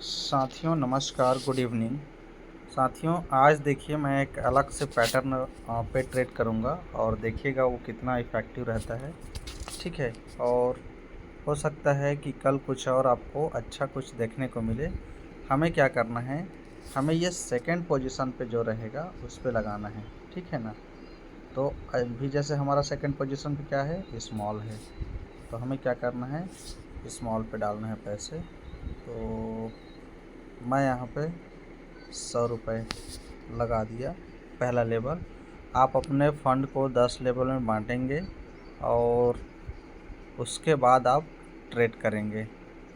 साथियों नमस्कार, good evening. साथियों आज देखिए मैं एक अलग से पैटर्न पे ट्रेड करूंगा और देखिएगा वो कितना इफ़ेक्टिव रहता है। ठीक है। और हो सकता है कि कल कुछ और आपको अच्छा कुछ देखने को मिले। हमें क्या करना है, हमें ये सेकंड पोजीशन पे जो रहेगा उस पे लगाना है। ठीक है ना। तो अभी जैसे हमारा सेकंड पोजीशन पे क्या है, स्मॉल है, तो हमें क्या करना है, स्मॉल पे डालना है पैसे। तो मैं यहाँ पे 100 रुपये लगा दिया, पहला लेवल। आप अपने फंड को 10 लेवल में बांटेंगे और उसके बाद आप ट्रेड करेंगे।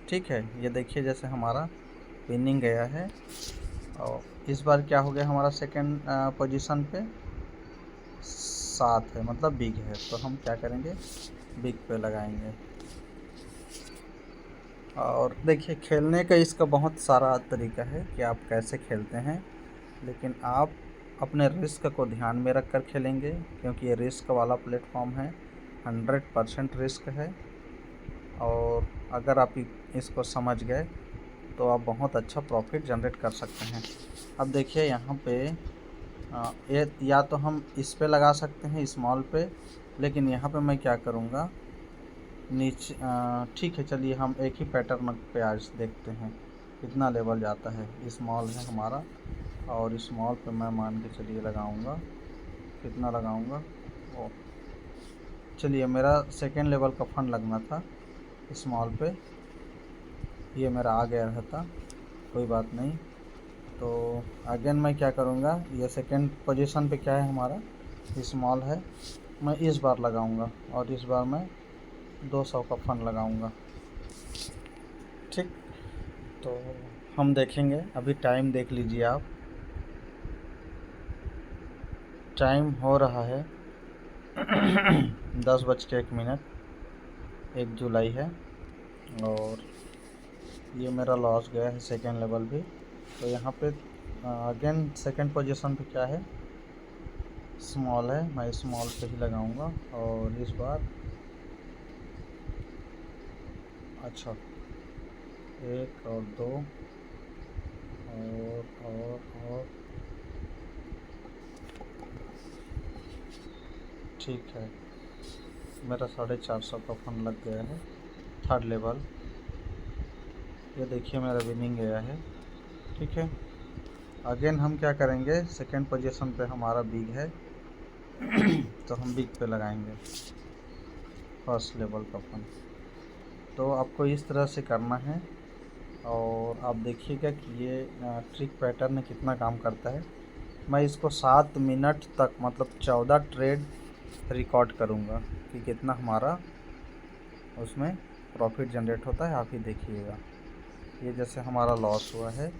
ठीक है। ये देखिए जैसे हमारा विनिंग गया है और इस बार क्या हो गया, हमारा सेकंड पोजीशन पे 7 है, मतलब बिग है, तो हम क्या करेंगे, बिग पे लगाएंगे। और देखिए खेलने का इसका बहुत सारा तरीका है कि आप कैसे खेलते हैं, लेकिन आप अपने रिस्क को ध्यान में रख कर खेलेंगे क्योंकि ये रिस्क वाला प्लेटफॉर्म है, 100% रिस्क है। और अगर आप इसको समझ गए तो आप बहुत अच्छा प्रॉफिट जनरेट कर सकते हैं। अब देखिए यहाँ पे ये या तो हम इस पे लगा सकते हैं स्मॉल पे, लेकिन यहाँ पे मैं क्या करूँगा, नीचे ठीक है, चलिए हम एक ही पैटर्न पे आज देखते हैं कितना लेवल जाता है। स्मॉल है हमारा और स्मॉल पे मैं मान के चलिए लगाऊंगा, कितना लगाऊंगा, ओ चलिए मेरा सेकेंड लेवल का फंड लगना था स्मॉल पे, ये मेरा आ गया रहता, कोई बात नहीं। तो अगेन मैं क्या करूँगा, ये सेकेंड पोजीशन पे क्या है हमारा, स्मॉल है, मैं इस बार लगाऊंगा और इस बार मैं 200 का फंड लगाऊंगा। ठीक। तो हम देखेंगे, अभी टाइम देख लीजिए आप, टाइम हो रहा है 10:01, 1 जुलाई है। और ये मेरा लॉस गया है सेकेंड लेवल भी। तो यहाँ पे अगेन सेकेंड पोजीशन पे क्या है, स्मॉल है, मैं स्मॉल पे ही लगाऊंगा। और इस बार अच्छा, एक और दो और ठीक है, मेरा 450 का फंड लग गया है थर्ड लेवल। ये देखिए मेरा विनिंग गया है। ठीक है। अगेन हम क्या करेंगे, सेकेंड पोजीशन पे हमारा बिग है तो हम बिग पे लगाएंगे फर्स्ट लेवल का फंड। तो आपको इस तरह से करना है और आप देखिएगा कि ये ट्रिक पैटर्न कितना काम करता है। मैं इसको 7 मिनट तक, मतलब 14 ट्रेड रिकॉर्ड करूँगा कि कितना हमारा उसमें प्रॉफिट जनरेट होता है, आप ही देखिएगा। ये जैसे हमारा लॉस हुआ है,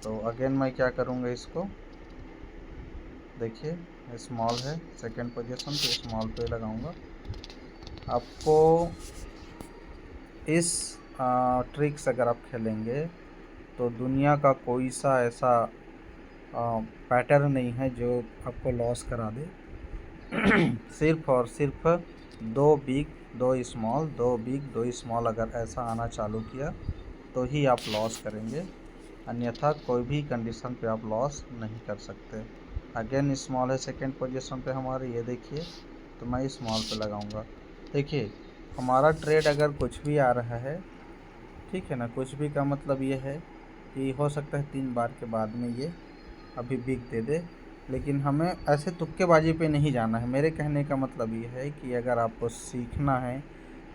तो अगेन मैं क्या करूँगा, इसको देखिए स्मॉल है सेकेंड पोजीशन, तो स्मॉल पे लगाऊंगा। आपको इस ट्रिक्स अगर आप खेलेंगे तो दुनिया का कोई सा ऐसा पैटर्न नहीं है जो आपको लॉस करा दे। सिर्फ और सिर्फ 2 बिग 2 स्मॉल, 2 बिग 2 स्मॉल अगर ऐसा आना चालू किया तो ही आप लॉस करेंगे, अन्यथा कोई भी कंडीशन पे आप लॉस नहीं कर सकते। अगेन स्मॉल है सेकेंड पोजीशन पे हमारे, ये देखिए, तो मैं स्मॉल पे लगाऊंगा। देखिए हमारा ट्रेड अगर कुछ भी आ रहा है, ठीक है ना, कुछ भी का मतलब ये है कि हो सकता है 3 बार के बाद में ये अभी बिग दे दे, लेकिन हमें ऐसे तुक्केबाजी पे नहीं जाना है। मेरे कहने का मतलब ये है कि अगर आपको सीखना है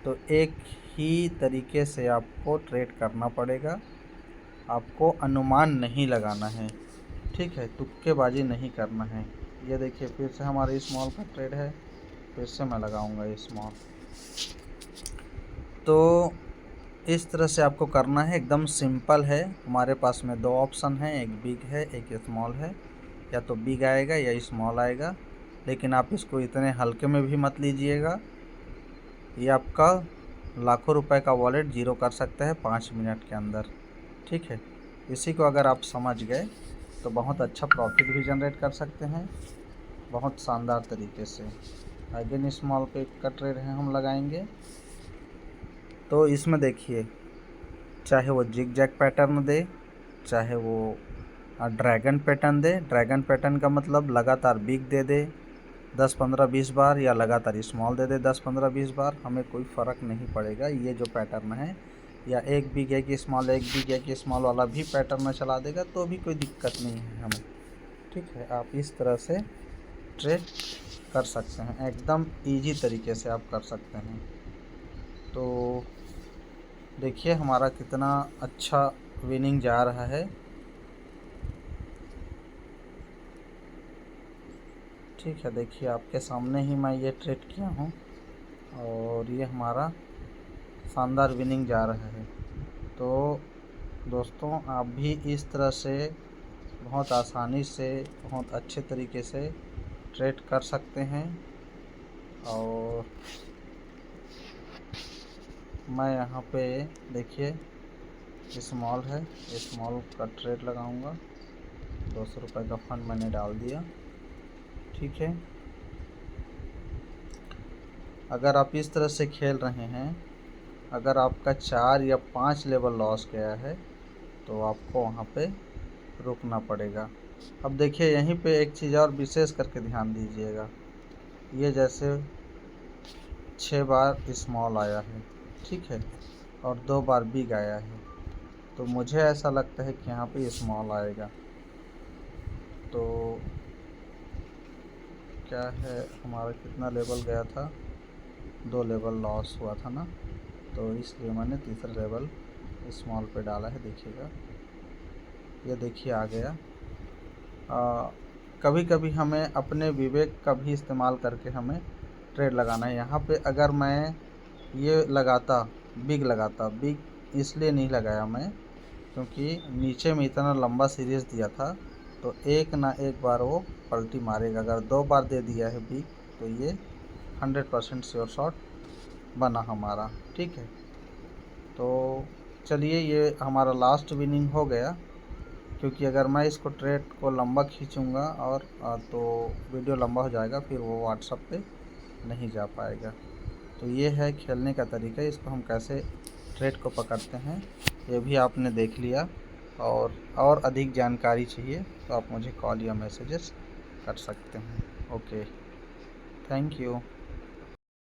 तो एक ही तरीके से आपको ट्रेड करना पड़ेगा, आपको अनुमान नहीं लगाना है। ठीक है, तुक्केबाजी नहीं करना है। ये देखिए फिर से हमारे स्मॉल का ट्रेड है, फिर से मैं लगाऊंगा स्मॉल। तो इस तरह से आपको करना है, एकदम सिंपल है। हमारे पास में 2 ऑप्शन हैं, एक बिग है एक स्मॉल है, या तो बिग आएगा या स्मॉल आएगा, लेकिन आप इसको इतने हल्के में भी मत लीजिएगा। ये आपका लाखों रुपए का वॉलेट जीरो कर सकता है 5 मिनट के अंदर। ठीक है। इसी को अगर आप समझ गए तो बहुत अच्छा प्रॉफिट भी जनरेट कर सकते हैं, बहुत शानदार तरीके से। अगेन स्मॉल पे का ट्रेड है, हम लगाएंगे। तो इसमें देखिए चाहे वो जिग जैग पैटर्न दे, चाहे वो ड्रैगन पैटर्न दे। ड्रैगन पैटर्न का मतलब लगातार बिग दे दे 10-15-20 बार, या लगातार स्मॉल दे दे 10-15-20 बार, हमें कोई फ़र्क नहीं पड़ेगा। ये जो पैटर्न है, या एक बिग एक स्मॉल, एक बिग एक स्मॉल वाला भी पैटर्न में चला देगा तो भी कोई दिक्कत नहीं है हमें। ठीक है, आप इस तरह से ट्रेड कर सकते हैं, एकदम इजी तरीके से आप कर सकते हैं। तो देखिए हमारा कितना अच्छा विनिंग जा रहा है। ठीक है, देखिए आपके सामने ही मैं ये ट्रेड किया हूँ और ये हमारा शानदार विनिंग जा रहा है। तो दोस्तों, आप भी इस तरह से बहुत आसानी से, बहुत अच्छे तरीके से ट्रेड कर सकते हैं। और मैं यहाँ पे देखिए स्मॉल है, स्मॉल का ट्रेड लगाऊंगा। 200 रुपये का फंड मैंने डाल दिया। ठीक है, अगर आप इस तरह से खेल रहे हैं, अगर आपका 4 या 5 लेवल लॉस गया है तो आपको वहाँ पे रुकना पड़ेगा। अब देखिए यहीं पे एक चीज़ और विशेष करके ध्यान दीजिएगा, ये जैसे 6 बार स्मॉल आया है, ठीक है, और 2 बार बिग आया है, तो मुझे ऐसा लगता है कि यहाँ पे स्मॉल आएगा। तो क्या है, हमारा कितना लेवल गया था, 2 लेवल लॉस हुआ था ना, तो इसलिए मैंने तीसरा लेवल स्मॉल पे डाला है। देखिएगा, ये देखिए आ गया। कभी कभी हमें अपने विवेक का भी इस्तेमाल करके हमें ट्रेड लगाना है। यहाँ पे अगर मैं ये लगाता, बिग इसलिए नहीं लगाया मैं क्योंकि नीचे में इतना लंबा सीरीज़ दिया था, तो एक ना एक बार वो पलटी मारेगा। अगर 2 बार दे दिया है बिग तो ये 100% श्योर शॉट बना हमारा। ठीक है, तो चलिए ये हमारा लास्ट विनिंग हो गया, क्योंकि अगर मैं इसको ट्रेड को लंबा खींचूँगा और तो वीडियो लंबा हो जाएगा, फिर वो व्हाट्सएप पे नहीं जा पाएगा। तो ये है खेलने का तरीका, इसको हम कैसे ट्रेड को पकड़ते हैं ये भी आपने देख लिया। और अधिक जानकारी चाहिए तो आप मुझे कॉल या मैसेजेस कर सकते हैं। Okay, thank you.